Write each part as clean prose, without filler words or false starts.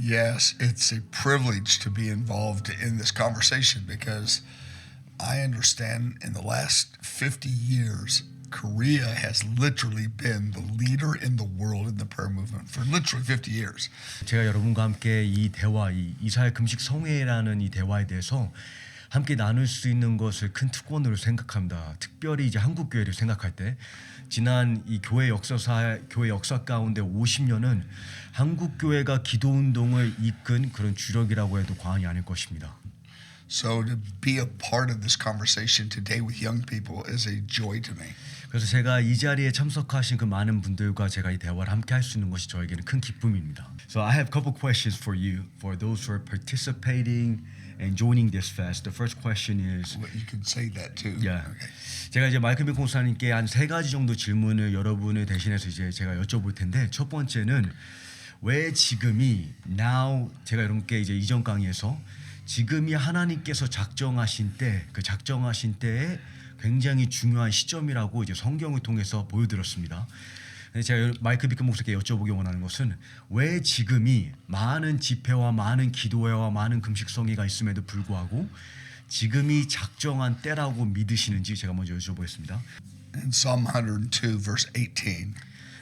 Yes, it's a privilege to be involved in this conversation because I understand in the last 50 years, Korea has literally been the leader in the world in the prayer movement for literally 50 years. 제가 여러분과 함께 이 대화, 이 이스라엘 금식 성회라는 이 대화에 대해서 함께 나눌 수 있는 것을 큰 특권으로 생각합니다. 특별히 이제 한국 교회를 생각할 때 지난 이 교회 역사 가운데 50년은 한국 교회가 기도 운동을 이끈 그런 주력이라고 해도 과언이 아닐 것입니다. So to be a part of this conversation today with young people is a joy to me. 그래서 제가 이 자리에 참석하신 그 많은 분들과 제가 이 대화를 함께 할 수 있는 것이 저에게는 큰 기쁨입니다. So I have a couple questions for you, for those who are participating and joining this fast. The first question is, Well, you can say that too. yeah. Okay. 제가 이제 마이클 빈 목사님께 한 세 가지 정도 질문을 여러분을 대신해서 이제 제가 여쭤볼 텐데, 첫 번째는 왜 지금이 now, 제가 여러분께 이제 이전 강의에서 지금이 하나님께서 작정하신 때, 그 작정하신 때에 굉장히 중요한 시점이라고 이제 성경을 통해서 보여드렸습니다. 제가 마이클 빈 목사님께 여쭤보기 원하는 것은 왜 지금이 많은 집회와 많은 기도회와 많은 금식 성회가 있음에도 불구하고 지금이 작정한 때라고 믿으시는지 제가 먼저 여쭤보겠습니다. In Psalm 102 verse 18,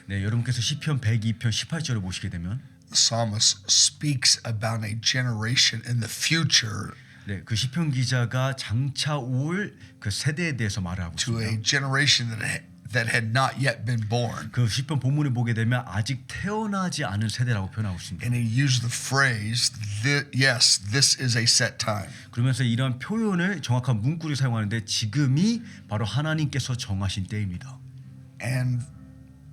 네, 여러분께서 시편 102편 18절을 보시게 되면 the psalmist speaks about a generation in the future 네, 그 시편 기자가 장차 올 그 세대에 대해서 말을 하고 to 있습니다. a generation that had not yet been born. 그 시편 본문을 보게 되면 아직 태어나지 않은 세대라고 표현하고 있습니다. And he used the phrase, yes, this is a set time. 그러면서 이런 표현을 정확한 문구를 사용하는데 지금이 바로 하나님께서 정하신 때입니다. And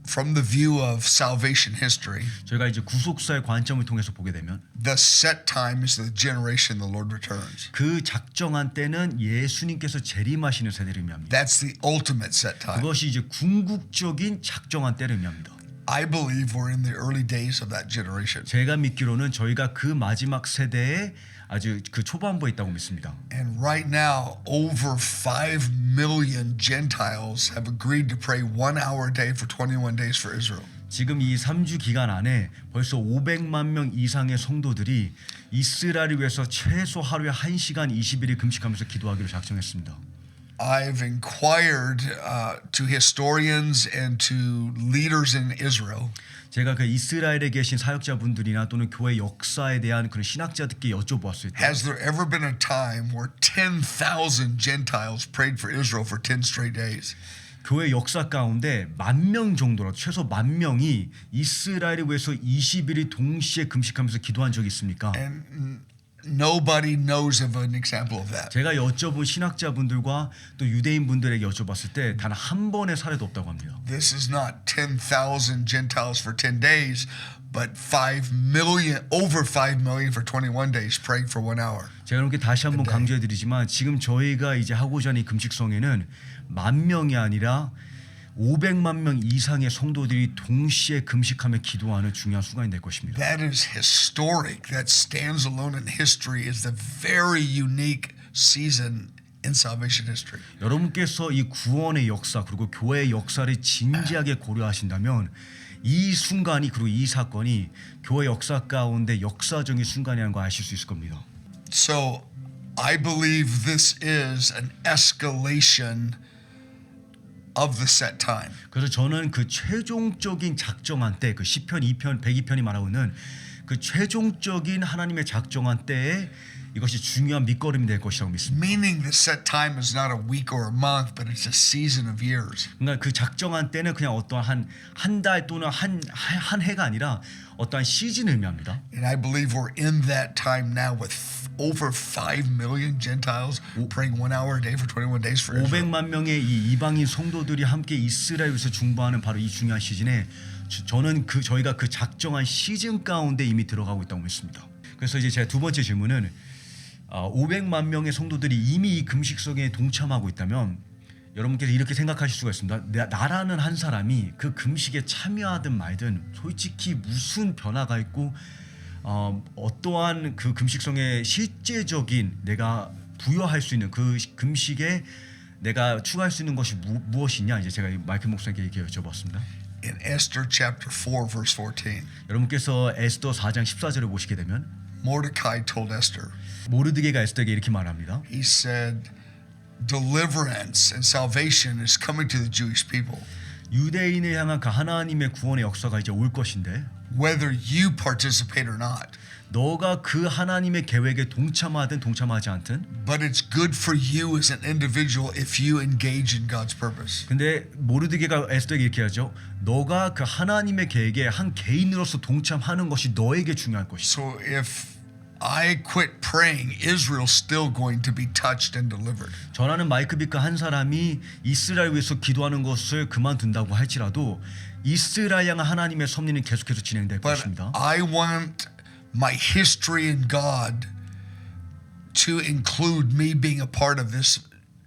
from the view of salvation history, 저희가 이제 구속사의 관점을 통해서 보게 되면 the set time is the generation the Lord returns. 그 작정한 때는 예수님께서 재림하시는 세대를 의미합니다. That's the ultimate set time. 그것이 이제 궁극적인 작정한 때를 의미합니다. I believe we're in the early days of that generation. 제가 믿기로는 저희가 그 마지막 세대에 아주 그 초반부에 있다고 믿습니다. And right now, over 5 million Gentiles have agreed to pray 1 hour a day for 21 days for Israel. 지금 이 3주 기간 안에 벌써 500만 명 이상의 성도들이 이스라엘을 위해서 최소 하루에 1시간 20일을 금식하면서 기도하기로 작정했습니다. I've inquired to historians and to leaders in Israel. 제가 그 이스라엘에 계신 사역자분들이나 또는 교회 역사에 대한 그런 신학자들께 여쭤보았을 때 Has there ever been a time where 10,000 Gentiles prayed for Israel for 10 straight days? 교회 역사 가운데 10,000명 정도로 최소 10,000명이 이스라엘을 위해서 20일을 동시에 금식하면서 기도한 적이 있습니까? And nobody knows of an example of that. 제가 여쭤본 신학자분들과 또 유대인분들에게 여쭤봤을 때 단 한 번의 사례도 없다고 합니다. This is not 10,000 Gentiles for 10 days, but 5 million, over 5 million for 21 days praying for 1 hour. 제가 이렇게 다시 한번 강조해드리지만 지금 저희가 이제 하고자 하는 이 금식성회는 10,000명이 아니라 500만 명 이상의 성도들이 동시에 금식하며 기도하는 중요한 순간이 될 것입니다. That is historic. That stands alone in history is the very unique season in salvation history. 여러분께서 이 구원의 역사 그리고 교회의 역사를 진지하게 고려하신다면 이 순간이 그리고 이 사건이 교회 역사 가운데 역사적인 순간이라는 걸 아실 수 있을 겁니다. So I believe this is an escalation of the set time. 그래서 저는 그 최종적인 작정한 때, 그 시편 2편, 102편이 말하고 있는 그 최종적인 하나님의 작정한 때에 이것이 중요한 밑거름이 될 것이라고 믿습니다. Meaning the set time is not a week or a month, but it's a season of years. 그러니까 그 작정한 때는 그냥 어떠한 한 달 또는 한 해가 아니라 어떠한 시즌을 의미합니다. And I believe we're in that time now with over 5 million Gentiles praying 1 hour a day for 21 days for Israel. 500만 명의 이 이방인 성도들이 함께 이스라엘에서 중보하는 바로 이 중요한 시즌에 저는 저희가 그 작정한 시즌 가운데 이미 들어가고 있다고 믿습니다. 그래서 이제 제 두 번째 질문은 500만 명의 성도들이 이미 이 금식성에 동참하고 있다면 여러분께서 이렇게 생각하실 수가 있습니다. 나라는 한 사람이 그 금식에 참여하든 말든 솔직히 무슨 변화가 있고 어떠한 그 금식성의 실제적인 내가 부여할 수 있는 그 금식에 내가 추가할 수 있는 것이 무엇이냐 이제 제가 마이클 목사님께 이렇게 여쭤봤습니다. in Esther chapter 4 verse 14. 여러분께서 에스더 4장 14절을 보시게 되면 Mordecai told Esther, 모르드게가 에스더에게 이렇게 말합니다. he said, deliverance and salvation is coming to the Jewish people. 유대인을 향한 그 하나님의 구원의 역사가 이제 올 것인데 Whether you participate or not. 너가 그 하나님의 계획에 동참하든 동참하지 않든 But it's good for you as an individual if you engage in God's purpose. 근데 모르드게가 에스더에게 이렇게 하죠. 너가 그 하나님의 계획에 한 개인으로서 동참하는 것이 너에게 중요할 것이다. So if I quit praying, Israel's still going to be touched and delivered. 전하는 마이크 비카 한 사람이 이스라엘 위해서 기도하는 것을 그만둔다고 할지라도 이스라엘 향한 하나님의 섭리는 계속해서 진행될 But 것입니다. I want my history in God to include me being a part of this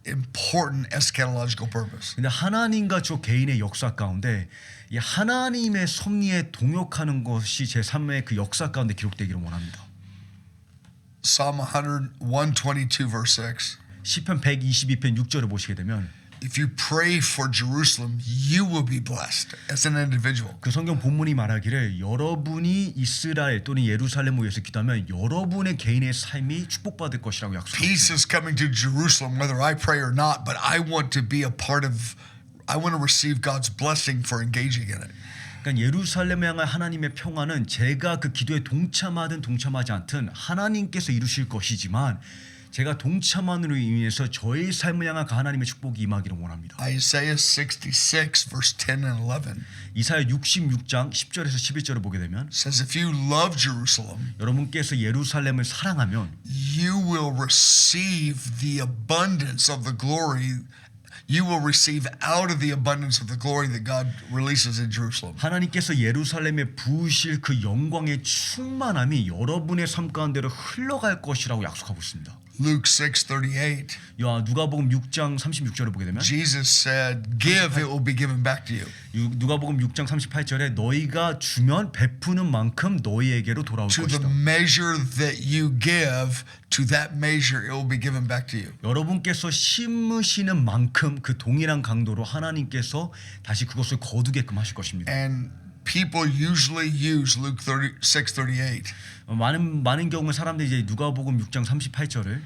important eschatological purpose. 근데 하나님과 저 개인의 역사 가운데 이 하나님의 섭리에 동역하는 것이 제 삶의 그 역사 가운데 기록되기를 원합니다. Psalm 122 verse 6. 시편 122편 6절을 보시게 되면 If you pray for Jerusalem, you will be blessed as an individual. 그 성경 본문이 말하기를 여러분이 이스라엘 또는 예루살렘을 위해서 기도하면 여러분의 개인의 삶이 축복받을 것이라고 약속합니다. Peace is coming to Jerusalem whether I pray or not, but I want to be a part of, I want to receive God's blessing for engaging in it. 그러니까 예루살렘에 향한 하나님의 평화는 제가 그 기도에 동참하든 동참하지 않든 하나님께서 이루실 것이지만 제가 동참함으로 인해서 저의 삶을 향한 그 하나님의 축복이 임하기를 원합니다. Isaiah 66 verse 10 and 11 이사야 66장 10절에서 11절을 보게 되면 says if you love Jerusalem, 여러분께서 예루살렘을 사랑하면 you will receive the abundance of the glory. You will receive out of the abundance of the glory that God releases in Jerusalem. 하나님께서 예루살렘에 부으실 그 영광의 충만함이 여러분의 삶 가운데로 흘러갈 것이라고 약속하고 있습니다. Luke 6:38. 누가복음 6장 36절을 보게 되면 Jesus said, "Give, it will be given back to you." 누가복음 6장 38절에 너희가 주면 베푸는 만큼 너희에게로 돌아올 To the 것이다. measure that you give, to that measure it will be given back to you. 여러분께서 심으시는 만큼 그 동일한 강도로 하나님께서 다시 그것을 거두게끔 하실 것입니다. And people usually use Luke 6:38 많은 경우에 사람들이 이제 누가복음 6장 38절을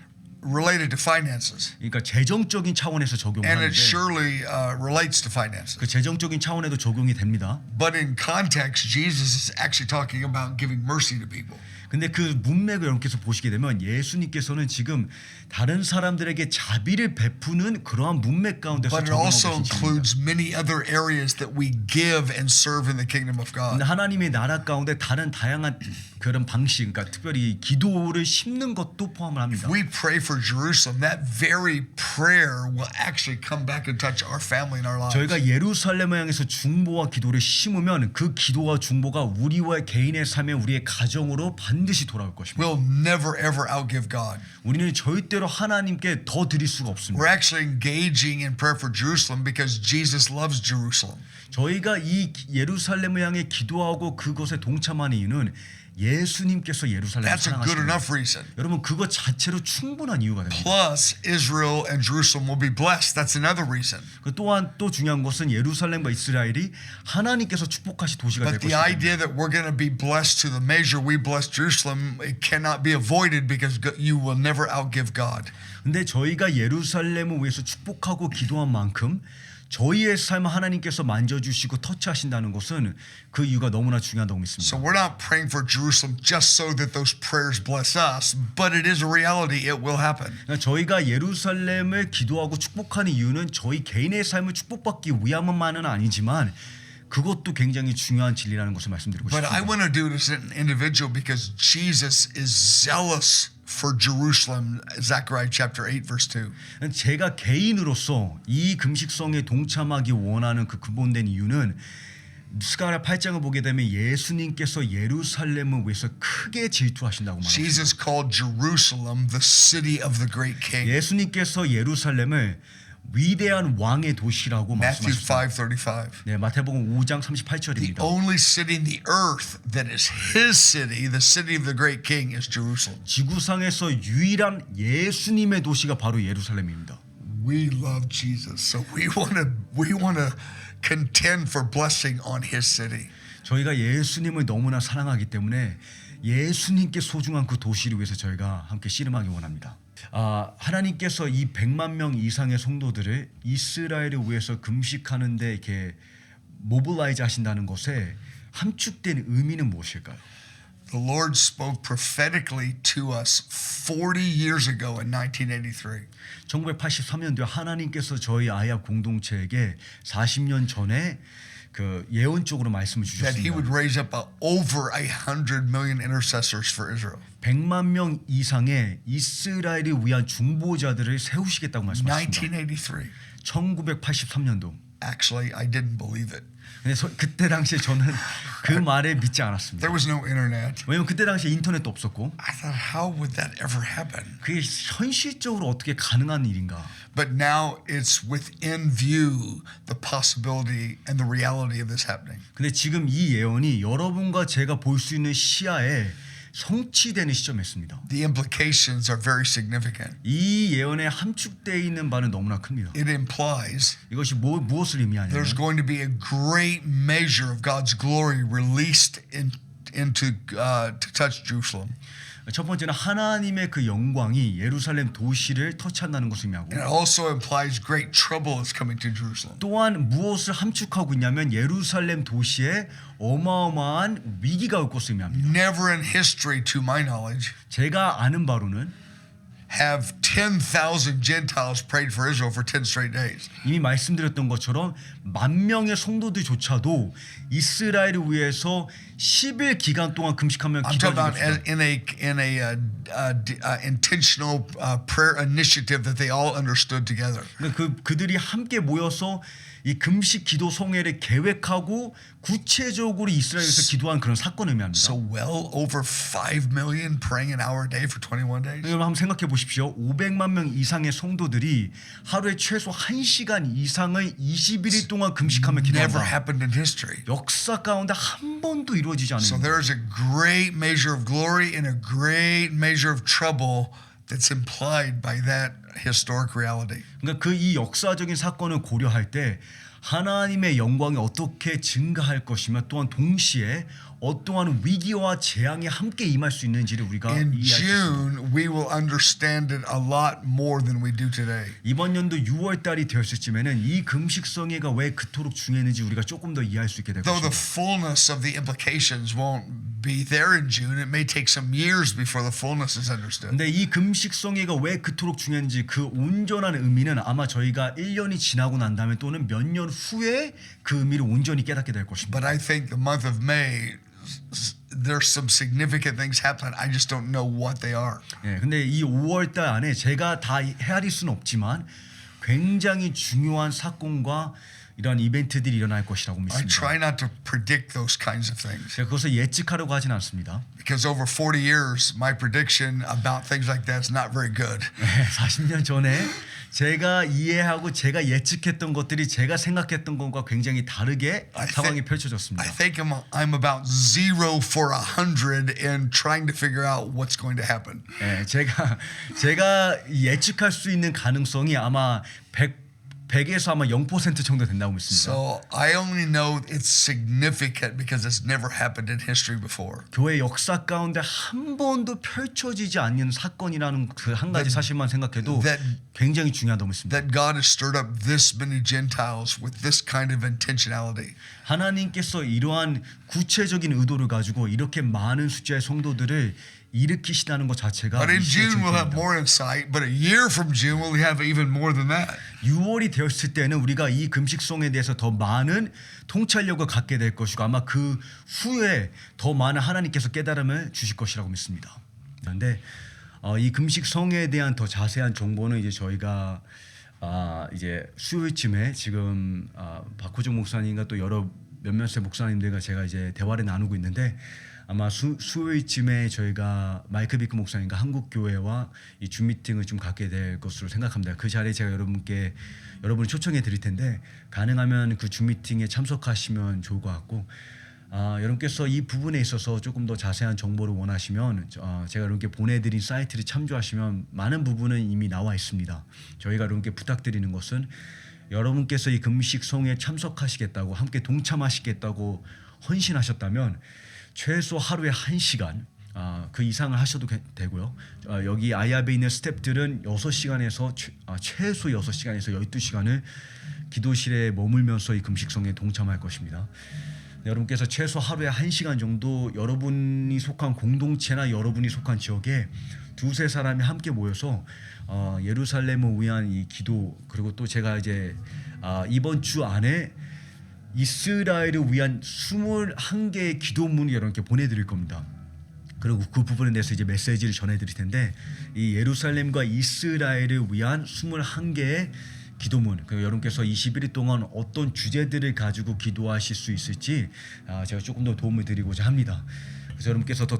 related to finances. 그러니까 재정적인 차원에서 And 적용하는데 it surely relates to finances. 그 재정적인 차원에도 적용이 됩니다. But in context, Jesus is actually talking about giving mercy to people. 근데 그 문맥을 여러분께서 보시게 되면 예수님께서는 지금 다른 사람들에게 자비를 베푸는 그러한 문맥 가운데서 But it 적용하고 also 계신 분입니다. includes many other areas that we give and serve in the kingdom of God. 근데 하나님의 나라 가운데 다른 다양한 그런 방식, 그러니까 특별히 기도를 심는 것도 포함을 합니다. We pray for Jerusalem. That very prayer will actually come back and touch our family and our lives. 저희가 예루살렘을 향해서 중보와 기도를 심으면 그 기도와 중보가 우리와 개인의 삶에 우리의 가정으로 반드시 돌아올 것입니다. We'll never ever outgive God. 우리는 절대로 하나님께 더 드릴 수가 없습니다. We're actually engaging in prayer for Jerusalem because Jesus loves Jerusalem. 저희가 이 예루살렘을 향해 기도하고 그것에 동참하는 이유는 예수님께서 예루살렘을 That's a good 사랑하시는 enough reason. 여러분 그것 자체로 충분한 이유가 됩니다. Plus, Israel and Jerusalem will be blessed. That's another reason. 그 또한 또 중요한 것은 예루살렘과 이스라엘이 하나님께서 축복하신 도시가 될 But the 것입니다. idea that we're going to be blessed to the measure we bless Jerusalem, it cannot be avoided because you will never outgive God. 근데 저희가 예루살렘을 위해서 축복하고 기도한 만큼 저희의 삶을 하나님께서 만져주시고 터치하신다는 것은 그 이유가 너무나 중요하다고 믿습니다. So we're not praying for Jerusalem just so that those prayers bless us, but it is a reality. It will happen. 그러니까 저희가 예루살렘을 기도하고 축복하는 이유는 저희 개인의 삶을 축복받기 위함만은 아니지만 그것도 굉장히 중요한 진리라는 것을 말씀드리고 But I 싶습니다. want to do it as an individual because Jesus is zealous for Jerusalem. Zechariah chapter 8 verse 2. 제가 개인으로서 이 금식성에 동참하기 원하는 그 근본된 이유는 스가랴 8장을 보게 되면 예수님께서 예루살렘을 위해서 크게 질투하신다고 말합니다. Jesus called Jerusalem the city of the great king. 예수님께서 예루살렘을 위대한 왕의 도시라고 Matthew 말씀하셨습니다. 5:35. 네, 마태복음 5장 The 38절입니다. only city in the earth that is his city, the city of the great king, is Jerusalem. 지구상에서 유일한 예수님의 도시가 바로 예루살렘입니다. We love Jesus, so we want to contend for blessing on his city. 저희가 예수님을 너무나 사랑하기 때문에 예수님께 소중한 그 도시를 위해서 저희가 함께 씨름하기 원합니다. 하나님께서 이 100만 명 이상의 성도들을 이스라엘을 위해서 금식하는데 이렇게 모빌라이즈 하신다는 것에 함축된 의미는 무엇일까요? The Lord spoke prophetically to us 40 years ago in 1983. 1983년도에 하나님께서 저희 아이아 공동체에게 40년 전에 그 예언적으로 말씀을 That he would 주셨습니다. raise up over 100 million intercessors for Israel. 100만 명 이상의 이스라엘을 위한 중보자들을 세우시겠다고 말씀하셨습니다. 1983. 1983년도. Actually, I didn't believe it. 근데 그때 당시에 저는 그 말에 믿지 않았습니다. There was no internet. 왜냐면 그때 당시에 인터넷도 없었고 I thought, how would that ever happen? 그게 현실적으로 어떻게 가능한 일인가. But now it's within view the possibility and the reality of this happening. 근데 지금 이 예언이 여러분과 제가 볼 수 있는 시야에 성취되는 시점이었습니다. The implications are very significant. 이 예언에 함축되어 있는 바는 너무나 큽니다. It implies 이것이 무엇을 의미하냐면 there's going to be a great measure of God's glory released into to touch Jerusalem. 첫 번째는 하나님의 그 영광이 예루살렘 도시를 터치한다는 것을 의미하고 And it also implies great trouble is coming to Jerusalem. 또한 무엇을 함축하고 있냐면 예루살렘 도시에 어마어마한 위기가 올 것을 의미합니다. Never in history, to my knowledge, 제가 아는 바로는 have 10,000 Gentiles prayed for Israel for 10 straight days. 이미 말씀드렸던 것처럼 10,000명의 성도들조차도 이스라엘을 위해서 10일 기간 동안 금식하며 I'm talking about 기도하는 in a intentional prayer initiative that they all understood together. 그들이 함께 모여서 이 금식 기도 성회를 계획하고 구체적으로 이스라엘에서 기도한 그런 사건을 의미합니다. So well over 5 million praying an hour a day for 21 days. 여러분 한번 생각해 보십시오. 500만 명 이상의 성도들이 하루에 최소 1시간 이상을 21일 동안 금식하며 Never 기도한다. happened in history. 역사 가운데 한 번도 이루어지지 So 않은 there is a great measure of glory and a great measure of trouble that's implied by that historic reality. 그러니까 그 이 역사적인 사건을 고려할 때 하나님의 영광이 어떻게 증가할 것이며 또한 동시에 어떠한 위기와 재앙이 함께 임할 수 있는지를 우리가 In 이해할 수 있습니다. June, we will understand it a lot more than we do today. 이번 연도 6월 달이 되었을 쯤에는 이 금식 성회가 왜 그토록 중요했는지 우리가 조금 더 이해할 수 있게 될 Though the 것입니다. fullness of the implications won't be there in June, it may take some years before the fullness is understood. 근데 이 금식 성회가 왜 그토록 중요한지 그 온전한 의미는 아마 저희가 1년이 지나고 난 다음에 또는 몇 년 후에 그 의미를 온전히 깨닫게 될 것입니다. But I think the month of May, there's some significant things happening. I just don't know what they are. 예, 근데 이 5월 달 안에 제가 다 헤아릴 수는 없지만 굉장히 중요한 사건과 이런 이벤트들이 일어날 것이라고 I 믿습니다. try not to predict those kinds of things 제가 그것을 예측하려고 하진 않습니다. because over 40 years, my prediction about things like that is not very good. 40년 전에 제가 이해하고 제가 예측했던 것들이 제가 생각했던 것과 굉장히 다르게 상황이 펼쳐졌습니다. I think I'm about 0 for 100 in trying to figure out what's going to happen. 예, 제가 예측할 수 있는 가능성이 아마 100에서 아마 0% 정도 된다고 믿습니다. So I only know it's significant because it's never happened in history before. 교회 역사 가운데 한 번도 펼쳐지지 않는 사건이라는 그 한 가지 사실만 생각해도 굉장히 중요하다고 믿습니다. That God has stirred up this many Gentiles with this kind of intentionality. 하나님께서 이러한 구체적인 의도를 가지고 이렇게 많은 숫자의 성도들을 일으키시다는 것 자체가 But in 이 시의 June we'll have 증거입니다. more insight, but a year from June we'll have even more than that. 6월이 되었을 때는 우리가 이 금식성에 대해서 더 많은 통찰력을 갖게 될 것이고 아마 그 후에 더 많은 하나님께서 깨달음을 주실 것이라고 믿습니다. 그런데 이 금식성에 대한 더 자세한 정보는 이제 저희가 이제 수요일쯤에 지금 박호정 목사님과 또 여러 몇몇의 목사님들과 제가 이제 대화를 나누고 있는데 아마 수요일쯤에 저희가 마이클 비크 목사님과 한국 교회와 이 줌 미팅을 좀 갖게 될 것으로 생각합니다. 그 자리에 제가 여러분을 초청해 드릴 텐데 가능하면 그 줌 미팅에 참석하시면 좋을 것 같고 여러분께서 이 부분에 있어서 조금 더 자세한 정보를 원하시면 제가 여러분께 보내드린 사이트를 참조하시면 많은 부분은 이미 나와 있습니다. 저희가 여러분께 부탁드리는 것은 여러분께서 이 금식성에 참석하시겠다고 함께 동참하시겠다고 헌신하셨다면 최소 하루에 1시간 그 이상을 하셔도 되고요. 여기 아이앱에 있는 스태프들은 6시간에서 최소 6시간에서 12시간을 기도실에 머물면서 이 금식성에 동참할 것입니다. 여러분께서 최소 하루에 1시간 정도 여러분이 속한 공동체나 여러분이 속한 지역에 두세 사람이 함께 모여서 예루살렘을 위한 이 기도, 그리고 또 제가 이제 이번 주 안에 이스라엘을 위한 21개의 기도문을 여러분께 보내드릴 겁니다. 그리고 그 부분에 대해서 이제 메시지를 전해드릴 텐데, 이 예루살렘과 이스라엘을 위한 21개의 기도문, 여러분께서 21일 동안 어떤 주제들을 가지고 기도하실 수 있을지 제가 조금 더 도움을 드리고자 합니다. 그래서 여러분께서 더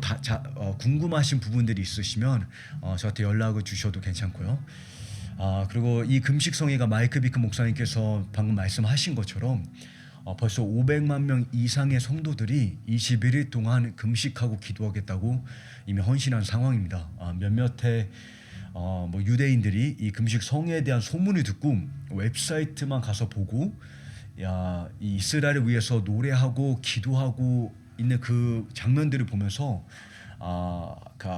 궁금하신 부분들이 있으시면 저한테 연락을 주셔도 괜찮고요. 그리고 이 금식성회가 마이크 비크 목사님께서 방금 말씀하신 것처럼 벌써 500만 명 이상의 성도들이 21일 동안 금식하고 기도하겠다고 이미 헌신한 상황입니다. 몇몇의 유대인들이 이 금식 성회에 대한 소문을 듣고 웹사이트만 가서 보고 이 이스라엘을 위해서 노래하고 기도하고 있는 그 장면들을 보면서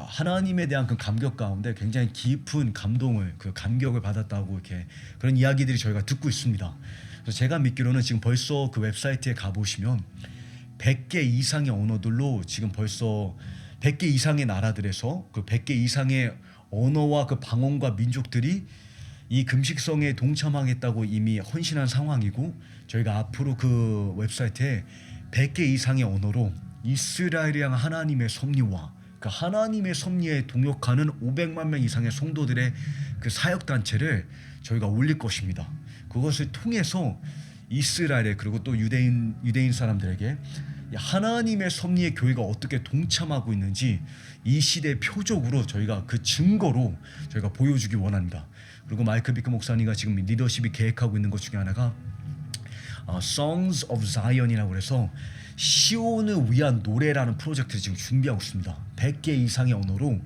하나님에 대한 그 감격 가운데 굉장히 깊은 감격을 받았다고 이렇게 그런 이야기들이 저희가 듣고 있습니다. 그래서 제가 믿기로는 지금 벌써 그 웹사이트에 가보시면 100개 이상의 언어들로 지금 벌써 100개 이상의 나라들에서 그 100개 이상의 언어와 그 방언과 민족들이 이 금식성에 동참하겠다고 이미 헌신한 상황이고, 저희가 앞으로 그 웹사이트에 100개 이상의 언어로 이스라엘을 향한 하나님의 섭리와 그 하나님의 섭리에 동역하는 500만 명 이상의 성도들의 그 사역 단체를 저희가 올릴 것입니다. 그것을 통해서 이스라엘에, 그리고 또 유대인 사람들에게 하나님의 섭리의 교회가 어떻게 동참하고 있는지 이 시대의 표적으로 저희가 그 증거로 저희가 보여주기 원합니다. 그리고 마이클 비크 목사님과 지금 리더십이 계획하고 있는 것 중에 하나가 Songs of Zion이라고 해서 시온을 위한 노래라는 프로젝트를 지금 준비하고 있습니다. 100개 이상의 언어로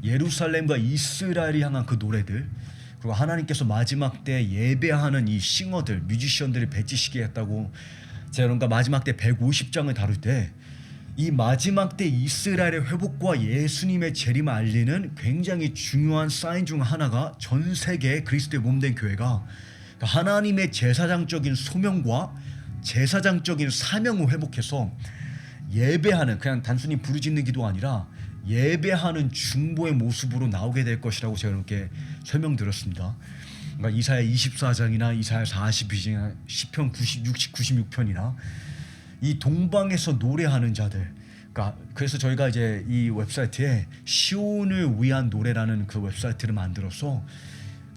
예루살렘과 이스라엘이 향한 그 노래들, 그리고 하나님께서 마지막 때 예배하는 이 싱어들, 뮤지션들을 배치시키겠다고 제가 여러분과 마지막 때 150장을 다룰 때 이 마지막 때 이스라엘의 회복과 예수님의 재림을 알리는 굉장히 중요한 사인 중 하나가 전 세계의 그리스도의 몸된 교회가 하나님의 제사장적인 소명과 제사장적인 사명을 회복해서 예배하는, 그냥 단순히 부르짖는 기도가 아니라 예배하는 중보의 모습으로 나오게 될 것이라고 제가 이렇게 설명드렸습니다. 그러니까 이사야 24장이나 이사야 42장이나 시편 96편이나 이 동방에서 노래하는 자들, 그래서 저희가 이제 이 웹사이트에 시온을 위한 노래라는 그 웹사이트를 만들어서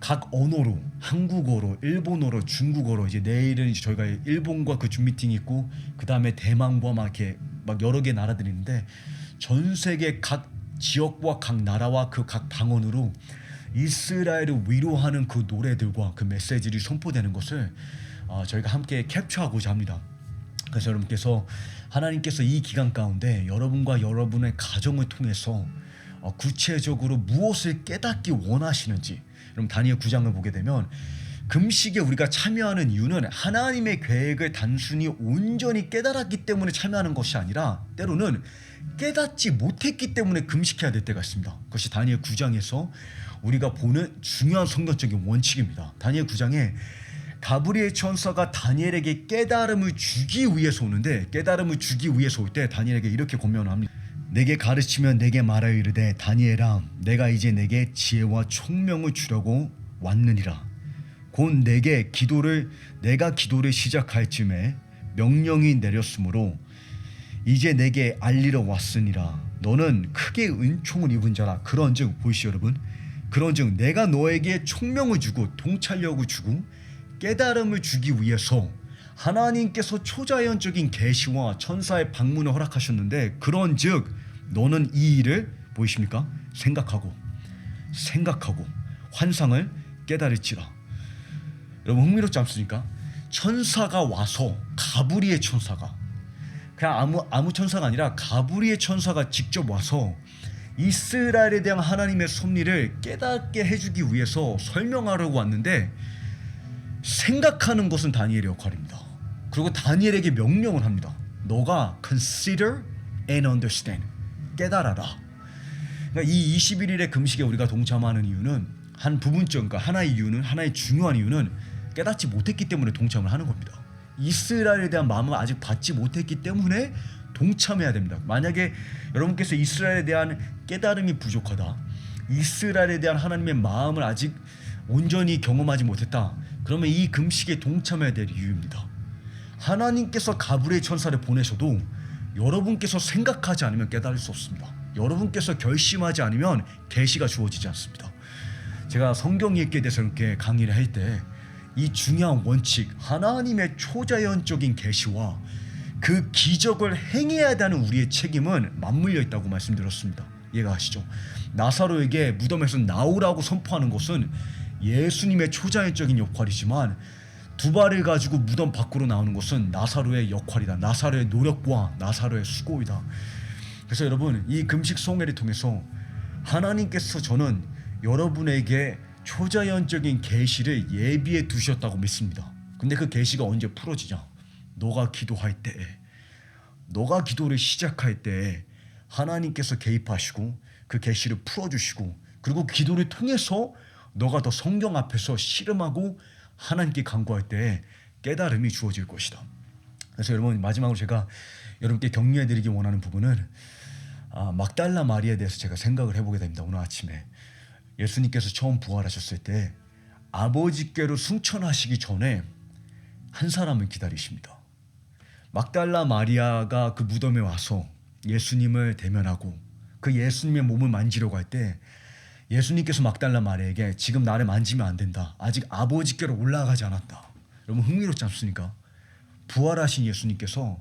각 언어로, 한국어로, 일본어로, 중국어로, 이제 내일은 이제 저희가 일본과 그 줌 미팅이 있고 그 다음에 대만과 막 여러 개 나라들이 있는데 전 세계 각 지역과 각 나라와 그 각 방언으로 이스라엘을 위로하는 그 노래들과 그 메시지를 선포되는 것을 저희가 함께 캡처하고자 합니다. 그래서 여러분께서 하나님께서 이 기간 가운데 여러분과 여러분의 가정을 통해서 구체적으로 무엇을 깨닫기 원하시는지, 여러분 다니엘 9장을 보게 되면 금식에 우리가 참여하는 이유는 하나님의 계획을 단순히 온전히 깨달았기 때문에 참여하는 것이 아니라 때로는 깨닫지 못했기 때문에 금식해야 될 때가 있습니다. 그것이 다니엘 9장에서 우리가 보는 중요한 성경적인 원칙입니다. 다니엘 9장에 가브리엘 천사가 다니엘에게 깨달음을 주기 위해서 오는데, 깨달음을 주기 위해서 올 때 다니엘에게 이렇게 권면합니다. 내게 가르치면 내게 말하여 이르되 다니엘아, 내가 이제 내게 지혜와 총명을 주려고 왔느니라. 곧 내가 기도를 시작할 쯤에 명령이 내렸으므로 이제 내게 알리러 왔으니라. 너는 크게 은총을 입은 자라. 그런즉, 보이시죠 여러분, 그런즉 내가 너에게 총명을 주고 통찰력을 주고 깨달음을 주기 위해서 하나님께서 초자연적인 계시와 천사의 방문을 허락하셨는데, 그런즉 너는 이 일을 보이십니까? 생각하고 환상을 깨달을지라. 여러분 흥미롭지 않습니까? 천사가 와서, 가브리엘 천사가, 그냥 아무 천사가 아니라 가브리엘 천사가 직접 와서 이스라엘에 대한 하나님의 섭리를 깨닫게 해주기 위해서 설명하려고 왔는데, 생각하는 것은 다니엘의 역할입니다. 그리고 다니엘에게 명령을 합니다. 너가 consider and understand. 깨달아라. 그러니까 이 21일의 금식에 우리가 동참하는 이유는 한 부분적, 그러니까 하나의 중요한 이유는 깨닫지 못했기 때문에 동참을 하는 겁니다. 이스라엘에 대한 마음을 아직 받지 못했기 때문에 동참해야 됩니다. 만약에 여러분께서 이스라엘에 대한 깨달음이 부족하다, 이스라엘에 대한 하나님의 마음을 아직 온전히 경험하지 못했다, 그러면 이 금식에 동참해야 될 이유입니다. 하나님께서 가브리엘 천사를 보내셔도 여러분께서 생각하지 않으면 깨달을 수 없습니다. 여러분께서 결심하지 않으면 계시가 주어지지 않습니다. 제가 성경 읽기에 대해서 이렇게 강의를 할 때 이 중요한 원칙, 하나님의 초자연적인 계시와 그 기적을 행해야 하는 우리의 책임은 맞물려 있다고 말씀드렸습니다. 이해가시죠? 나사로에게 무덤에서 나오라고 선포하는 것은 예수님의 초자연적인 역할이지만 두 발을 가지고 무덤 밖으로 나오는 것은 나사로의 역할이다. 나사로의 노력과 나사로의 수고이다. 그래서 여러분, 이 금식 송해를 통해서 하나님께서 저는 여러분에게 초자연적인 계시를 예비해 두셨다고 믿습니다. 근데 그 계시가 언제 풀어지냐? 너가 기도할 때에, 너가 기도를 시작할 때에 하나님께서 개입하시고 그 계시를 풀어주시고, 그리고 기도를 통해서 너가 더 성경 앞에서 씨름하고 하나님께 간구할 때에 깨달음이 주어질 것이다. 그래서 여러분, 마지막으로 제가 여러분께 격려해드리기 원하는 부분은 막달라 마리아에 대해서 제가 생각을 해보게 됩니다. 오늘 아침에 예수님께서 처음 부활하셨을 때 아버지께로 승천하시기 전에 한 사람을 기다리십니다. 막달라 마리아가 그 무덤에 와서 예수님을 대면하고 그 예수님의 몸을 만지려고 할 때 예수님께서 막달라 마리아에게 지금 나를 만지면 안 된다. 아직 아버지께로 올라가지 않았다. 여러분, 흥미롭지 않습니까? 부활하신 예수님께서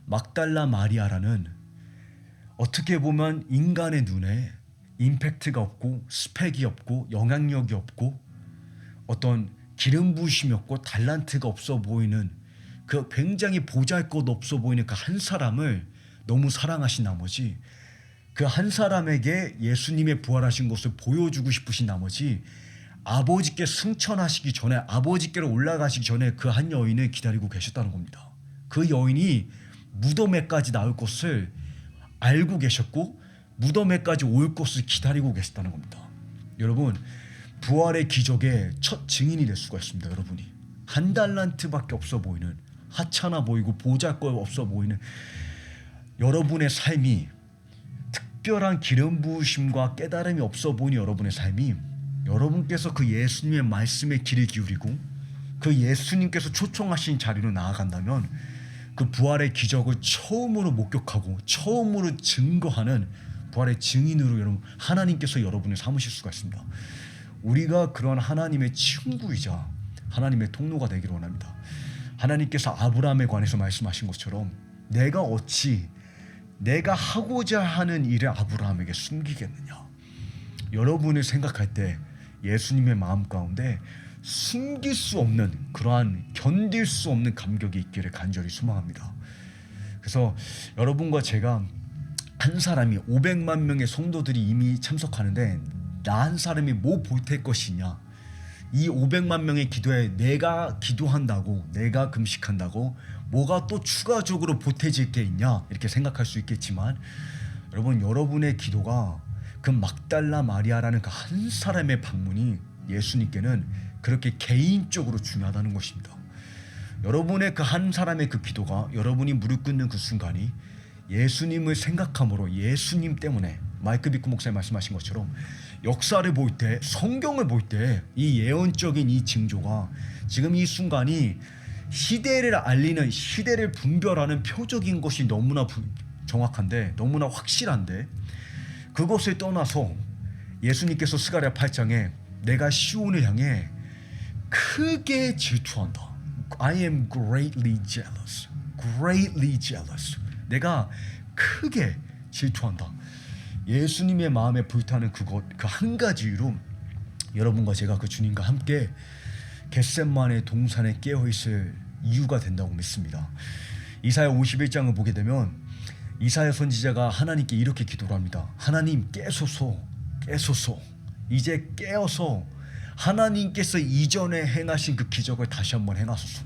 막달라 마리아라는, 어떻게 보면 인간의 눈에 임팩트가 없고 스펙이 없고 영향력이 없고 어떤 기름 부으심이 없고 달란트가 없어 보이는, 그 굉장히 보잘것없어 보이는 그 한 사람을 너무 사랑하신 나머지, 그 한 사람에게 예수님의 부활하신 것을 보여주고 싶으신 나머지 아버지께 승천하시기 전에, 아버지께로 올라가시기 전에 그 한 여인을 기다리고 계셨다는 겁니다. 그 여인이 무덤에까지 나올 것을 알고 계셨고 무덤에까지 올 것을 기다리고 계셨다는 겁니다. 여러분, 부활의 기적의 첫 증인이 될 수가 있습니다. 여러분이 한 달란트밖에 없어 보이는, 하찮아 보이고 보잘것 없어 보이는 여러분의 삶이, 특별한 기름 부으심과 깨달음이 없어 보이는 여러분의 삶이, 여러분께서 그 예수님의 말씀에 귀를 기울이고 그 예수님께서 초청하신 자리로 나아간다면 그 부활의 기적을 처음으로 목격하고 처음으로 증거하는 부활의 증인으로 여러분, 하나님께서 여러분을 삼으실 수가 있습니다. 우리가 그런 하나님의 친구이자 하나님의 통로가 되기를 원합니다. 하나님께서 아브라함에 관해서 말씀하신 것처럼 내가 어찌 내가 하고자 하는 일을 아브라함에게 숨기겠느냐. 여러분을 생각할 때 예수님의 마음 가운데 숨길 수 없는, 그러한 견딜 수 없는 감격이 있기를 간절히 소망합니다. 그래서 여러분과 제가, 한 사람이 500만 명의 성도들이 이미 참석하는데 나 한 사람이 뭐 보탤 것이냐, 이 500만 명의 기도에 내가 기도한다고, 내가 금식한다고 뭐가 또 추가적으로 보태질 게 있냐, 이렇게 생각할 수 있겠지만, 여러분, 여러분의 기도가 그 막달라 마리아라는 그 한 사람의 방문이 예수님께는 그렇게 개인적으로 중요하다는 것입니다. 여러분의 그 한 사람의 그 기도가, 여러분이 무릎 꿇는 그 순간이 예수님을 생각함으로, 예수님 때문에 마이크 비크 목사님 말씀하신 것처럼 역사를 볼 때, 성경을 볼 때 이 예언적인 이 징조가 지금 이 순간이 시대를 알리는, 시대를 분별하는 표적인 것이 너무나 정확한데, 너무나 확실한데, 그것을 떠나서 예수님께서 스가랴 8장에 내가 시온을 향해 크게 질투한다. I am greatly jealous. Greatly jealous. 내가 크게 질투한다. 예수님의 마음에 불타는 그것, 그 한 가지 이유로 여러분과 제가 그 주님과 함께 겟셋마네 동산에 깨어있을 이유가 된다고 믿습니다. 이사야 51장을 보게 되면 이사야 선지자가 하나님께 이렇게 기도를 합니다. 하나님, 깨소서, 깨소서. 이제 깨어서 하나님께서 이전에 행하신 그 기적을 다시 한번 행하소서.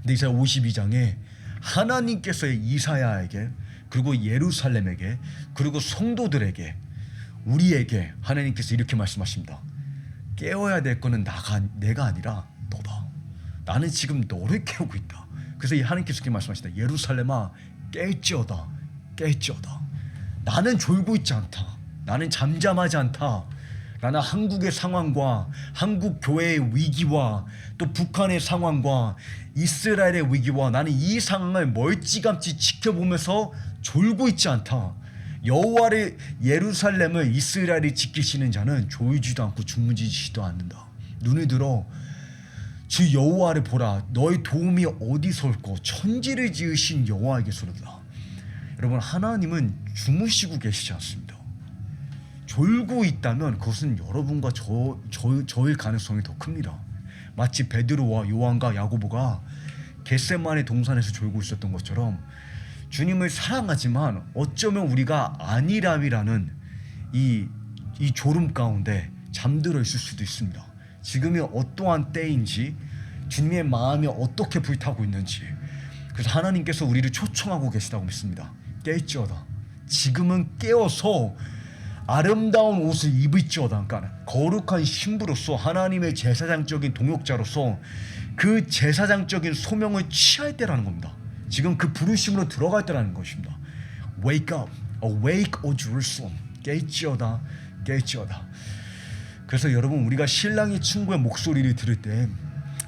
근데 이사야 52장에 하나님께서 이사야에게 그리고 예루살렘에게 그리고 성도들에게 우리에게 하나님께서 이렇게 말씀하십니다. 깨워야 될 거는 내가 아니라 너다. 나는 지금 너를 깨우고 있다. 그래서 이 하나님께서 이렇게 말씀하시다. 예루살렘아 깰지어다. 깰지어다. 나는 졸고 있지 않다. 나는 잠잠하지 않다. 나는 한국의 상황과 한국 교회의 위기와 또 북한의 상황과 이스라엘의 위기와 나는 이 상황을 멀찌감치 지켜보면서 졸고 있지 않다. 여호와의 예루살렘을 이스라엘이 지키시는 자는 졸지도 않고 주무시지도 않는다. 눈을 들어 주 여호와를 보라. 너의 도움이 어디서 올꼬. 천지를 지으신 여호와에게서로다. 여러분 하나님은 주무시고 계시지 않습니다. 졸고 있다면 그것은 여러분과 저일 가능성이 더 큽니다. 마치 베드로와 요한과 야고보가 겟세마네 동산에서 졸고 있었던 것처럼 주님을 사랑하지만 어쩌면 우리가 안일함이라는 이 졸음 가운데 잠들어 있을 수도 있습니다. 지금이 어떠한 때인지 주님의 마음이 어떻게 불타고 있는지 그래서 하나님께서 우리를 초청하고 계시다고 믿습니다. 깰지어다. 지금은 깨어서 아름다운 옷을 입을지어다. 그러니까 거룩한 신부로서 하나님의 제사장적인 동역자로서 그 제사장적인 소명을 취할 때라는 겁니다. 지금 그 부르심으로 들어갈 때라는 것입니다. Wake up, awake, O Jerusalem. 깰지어다, 깰지어다. 그래서 여러분 우리가 신랑의 친구의 목소리를 들을 때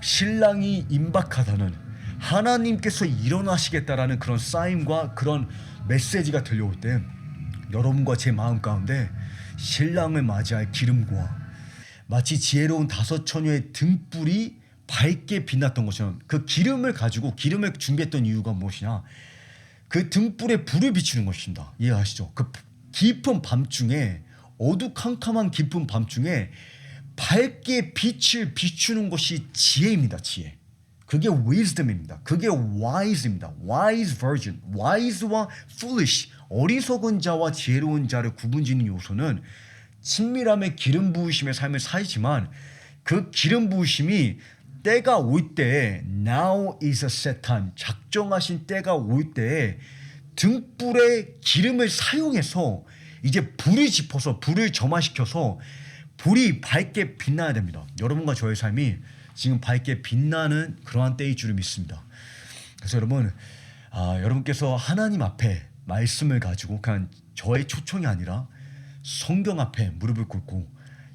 신랑이 임박하다는 하나님께서 일어나시겠다라는 그런 사인과 그런 메시지가 들려올 때 여러분과 제 마음 가운데 신랑을 맞이할 기름과 마치 지혜로운 다섯 처녀의 등불이 밝게 빛났던 것처럼 그 기름을 가지고 기름을 준비했던 이유가 무엇이냐? 그 등불에 불을 비추는 것입니다. 이해하시죠? 그 깊은 밤중에 어두캄캄한 깊은 밤중에 밝게 빛을 비추는 것이 지혜입니다. 지혜. 그게 wisdom입니다. 그게 wise입니다. wise virgin. wise와 foolish. 어리석은 자와 지혜로운 자를 구분짓는 요소는 친밀함의 기름 부으심의 삶을 살지만 그 기름 부으심이 때가 올 때에 now is a set time. 작정하신 때가 올 때에 등불에 기름을 사용해서 이제 불을 짚어서 불을 점화시켜서 불이 밝게 빛나야 됩니다. 여러분과 저의 삶이 지금 밝게 빛나는 그러한 때일 줄을 믿습니다. 그래서 여러분 여러분께서 하나님 앞에 말씀을 가지고 그냥 저의 초청이 아니라 성경 앞에 무릎을 꿇고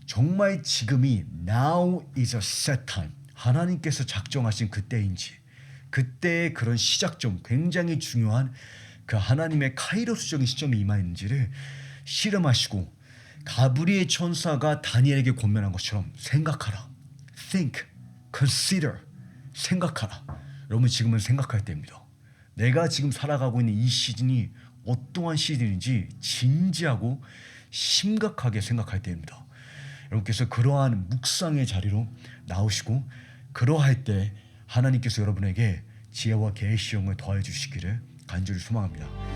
정말 지금이 now is a set time. 하나님께서 작정하신 그때인지 그때의 그런 시작점 굉장히 중요한 그 하나님의 카이로스적인 시점이 임하였는지를 실험하시고 가브리엘 천사가 다니엘에게 권면한 것처럼 생각하라. think, consider. 생각하라. 여러분 지금은 생각할 때입니다. 내가 지금 살아가고 있는 이 시즌이 어떠한 시즌인지 진지하고 심각하게 생각할 때입니다. 여러분께서 그러한 묵상의 자리로 나오시고 그러할 때 하나님께서 여러분에게 지혜와 계시형을 더해 주시기를 간절히 소망합니다.